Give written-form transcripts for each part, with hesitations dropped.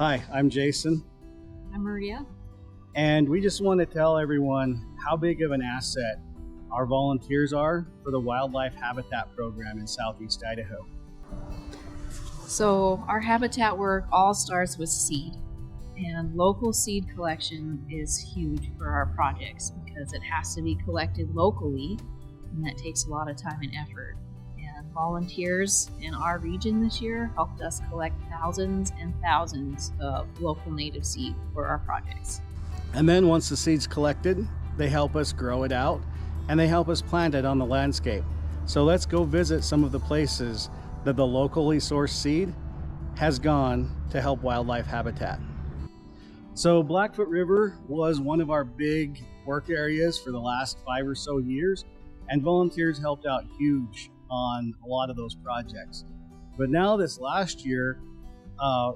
Hi, I'm Jason, I'm Maria. and we just want to tell everyone how big of an asset our volunteers are for the Wildlife Habitat program in Southeast Idaho. So, our habitat work all starts with seed, and local seed collection is huge for our projects because it has to be collected locally, and that takes a lot of time and effort. And volunteers in our region this year helped us collect thousands and thousands of local native seed for our projects. And then once the seed's collected, they help us grow it out and they help us plant it on the landscape. So let's go visit some of the places that the locally sourced seed has gone to help wildlife habitat. So Blackfoot River was one of our big work areas for the last 5 or so years, and volunteers helped out huge on a lot of those projects. But now this last year,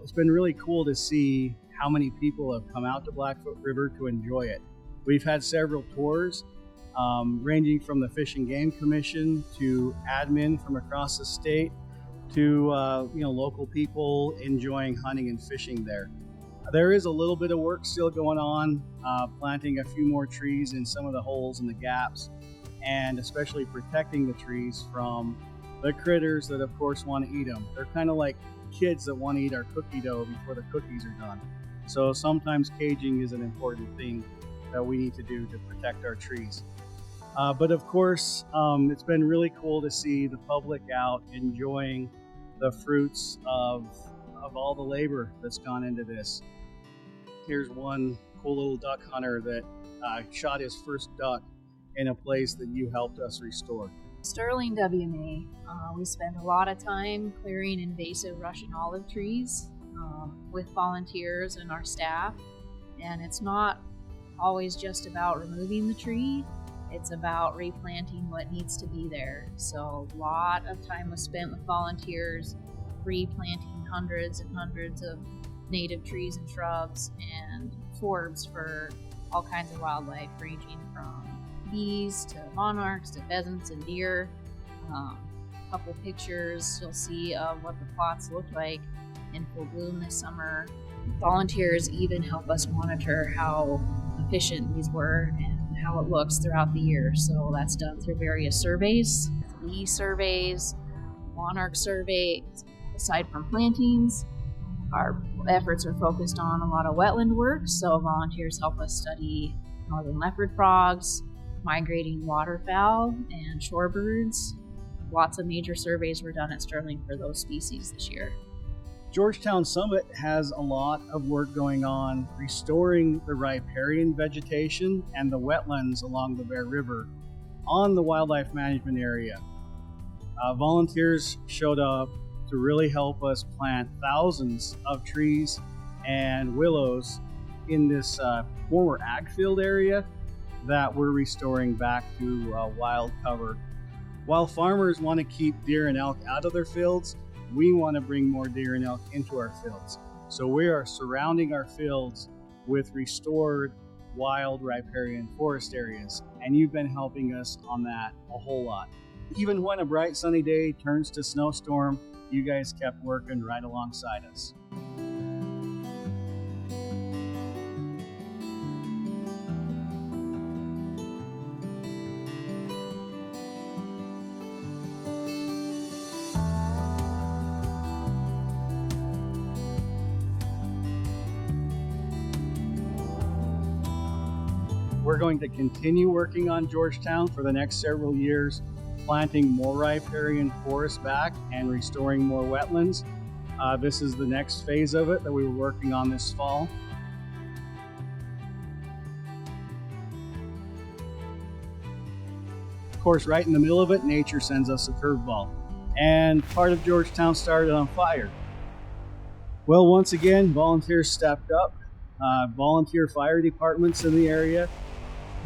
it's been really cool to see how many people have come out to Blackfoot River to enjoy it. We've had several tours, ranging from the Fish and Game Commission to admin from across the state to local people enjoying hunting and fishing there. There is a little bit of work still going on, planting a few more trees in some of the holes and the gaps, and especially protecting the trees from the critters that of course want to eat them. They're kind of like kids that want to eat our cookie dough before the cookies are done. So sometimes caging is an important thing that we need to do to protect our trees. But of course, it's been really cool to see the public out enjoying the fruits of all the labor that's gone into this. Here's one cool little duck hunter that shot his first duck in a place that you helped us restore. Sterling WMA, we spend a lot of time clearing invasive Russian olive trees with volunteers and our staff. And it's not always just about removing the tree, it's about replanting what needs to be there. So a lot of time was spent with volunteers replanting hundreds and hundreds of native trees and shrubs and forbs for all kinds of wildlife, ranging from bees to monarchs to pheasants and deer. A couple pictures you'll see of what the plots look like in full bloom this summer. Volunteers even help us monitor how efficient these were and how it looks throughout the year. So that's done through various surveys, bee surveys, monarch surveys. Aside from plantings, our efforts are focused on a lot of wetland work. So volunteers help us study northern leopard frogs, migrating waterfowl, and shorebirds. Lots of major surveys were done at Sterling for those species this year. Georgetown Summit has a lot of work going on restoring the riparian vegetation and the wetlands along the Bear River on the wildlife management area. Volunteers showed up to really help us plant thousands of trees and willows in this former ag field area that we're restoring back to wild cover. While farmers want to keep deer and elk out of their fields, we want to bring more deer and elk into our fields. So we are surrounding our fields with restored wild riparian forest areas, and you've been helping us on that a whole lot. Even when a bright sunny day turns to snowstorm, you guys kept working right alongside us. We're going to continue working on Georgetown for the next several years, planting more riparian forests back and restoring more wetlands. This is the next phase of it that we were working on this fall. Of course, right in the middle of it, nature sends us a curveball, and part of Georgetown started on fire. Well, once again, volunteers stepped up. Volunteer fire departments in the area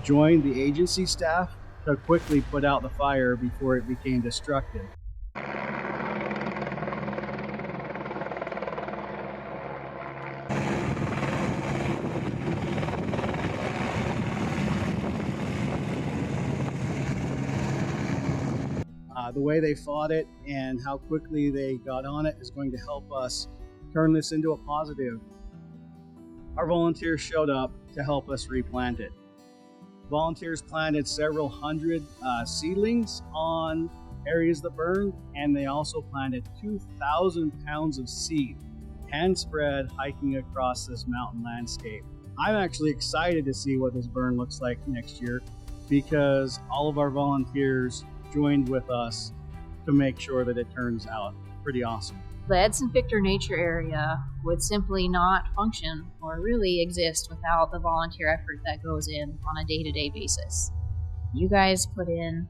joined the agency staff to quickly put out the fire before it became destructive. The way they fought it and how quickly they got on it is going to help us turn this into a positive our volunteers showed up to help us replant it. Volunteers planted several hundred seedlings on areas that burned, and they also planted 2,000 pounds of seed, hand spread, hiking across this mountain landscape. I'm actually excited to see what this burn looks like next year, because all of our volunteers joined with us to make sure that it turns out pretty awesome. The Edson Fichter Nature Area would simply not function or really exist without the volunteer effort that goes in on a day-to-day basis. You guys put in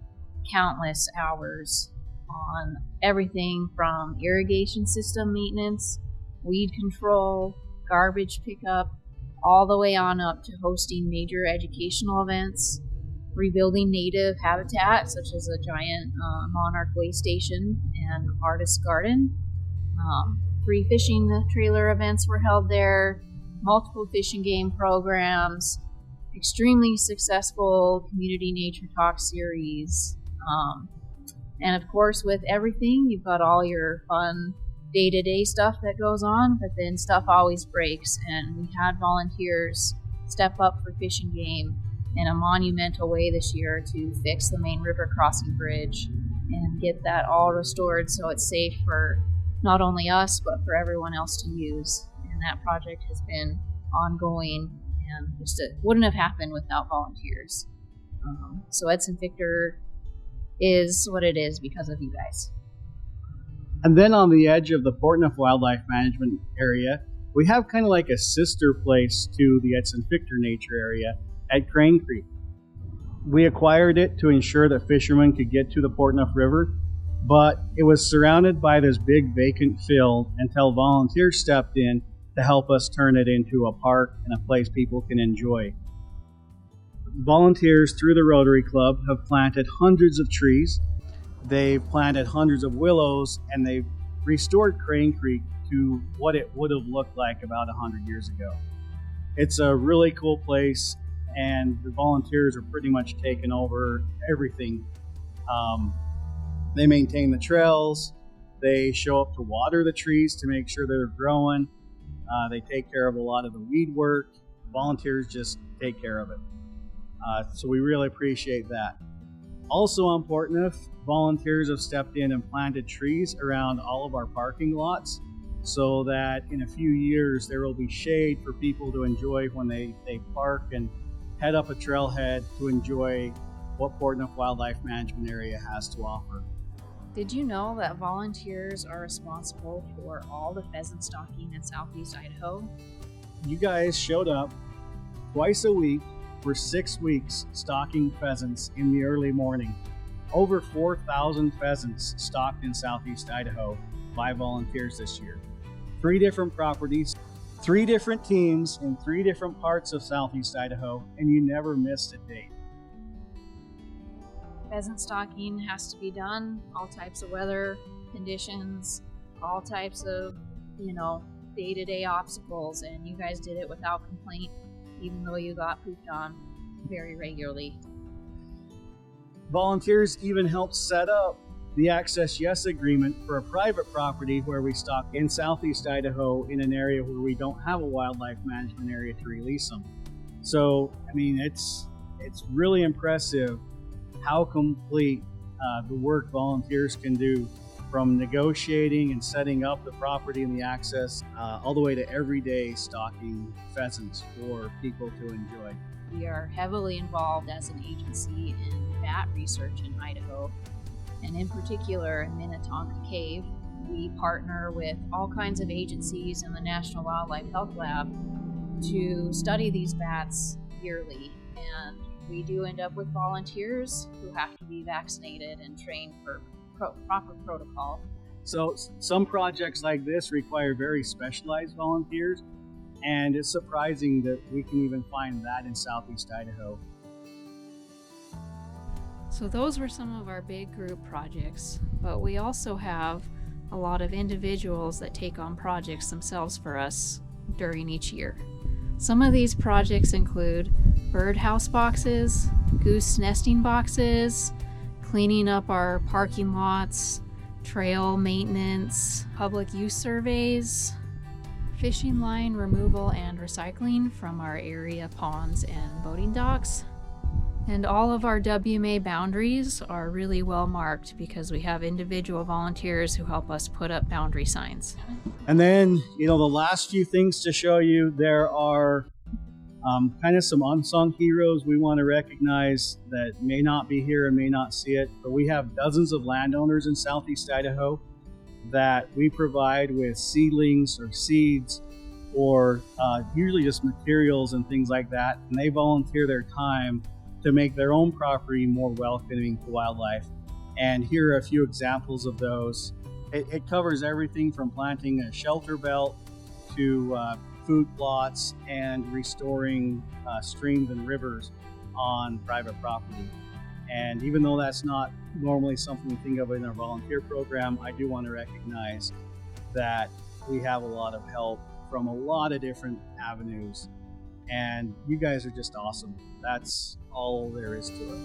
countless hours on everything from irrigation system maintenance, weed control, garbage pickup, all the way on up to hosting major educational events, rebuilding native habitat such as a giant monarch way station and artist's garden. Free fishing trailer events were held there, multiple fish and game programs, extremely successful community nature talk series, and of course with everything you've got all your fun day-to-day stuff that goes on, but then stuff always breaks, and we had volunteers step up for fish and game in a monumental way this year to fix the main river crossing bridge and get that all restored so it's safe for not only us, but for everyone else to use. And that project has been ongoing, and just it wouldn't have happened without volunteers. So Edson Fichter is what it is because of you guys. And then on the edge of the Portneuf Wildlife Management Area, we have kind of like a sister place to the Edson Fichter Nature Area at Crane Creek. We acquired it to ensure that fishermen could get to the Portneuf River, but it was surrounded by this big vacant field until volunteers stepped in to help us turn it into a park and a place people can enjoy. Volunteers through the Rotary Club have planted hundreds of trees. They've planted hundreds of willows, and they've restored Crane Creek to what it would have looked like about 100 years ago. It's a really cool place, and the volunteers are pretty much taking over everything. They maintain the trails, they show up to water the trees to make sure they're growing, they take care of a lot of the weed work. Volunteers just take care of it. So we really appreciate that. Also on Portneuf, volunteers have stepped in and planted trees around all of our parking lots so that in a few years there will be shade for people to enjoy when they park and head up a trailhead to enjoy what Portneuf Wildlife Management Area has to offer. Did you know that volunteers are responsible for all the pheasant stalking in Southeast Idaho? You guys showed up twice a week for 6 weeks stalking pheasants in the early morning. Over 4,000 pheasants stalked in Southeast Idaho by volunteers this year. 3 different properties, 3 different teams in 3 different parts of Southeast Idaho, and you never missed a day. Pheasant stalking has to be done, all types of weather conditions, all types of, day-to-day obstacles, and you guys did it without complaint, even though you got pooped on very regularly. Volunteers even helped set up the Access Yes agreement for a private property where we stalk in Southeast Idaho in an area where we don't have a wildlife management area to release them. So, it's really impressive how complete the work volunteers can do, from negotiating and setting up the property and the access, all the way to everyday stalking pheasants for people to enjoy. We are heavily involved as an agency in bat research in Idaho, and in particular in Minnetonka Cave. We partner with all kinds of agencies in the National Wildlife Health Lab to study these bats yearly, and we do end up with volunteers who have to be vaccinated and trained for proper protocol. So some projects like this require very specialized volunteers, and it's surprising that we can even find that in Southeast Idaho. So those were some of our big group projects, but we also have a lot of individuals that take on projects themselves for us during each year. Some of these projects include birdhouse boxes, goose nesting boxes, cleaning up our parking lots, trail maintenance, public use surveys, fishing line removal and recycling from our area ponds and boating docks. And all of our WMA boundaries are really well marked because we have individual volunteers who help us put up boundary signs. And then, the last few things to show you, there are kind of some unsung heroes we want to recognize that may not be here and may not see it, but we have dozens of landowners in Southeast Idaho that we provide with seedlings or seeds or usually just materials and things like that, and they volunteer their time to make their own property more welcoming to wildlife. And here are a few examples of those. It covers everything from planting a shelter belt to food plots and restoring streams and rivers on private property. And even though that's not normally something we think of in our volunteer program, I do want to recognize that we have a lot of help from a lot of different avenues. And you guys are just awesome. That's all there is to it.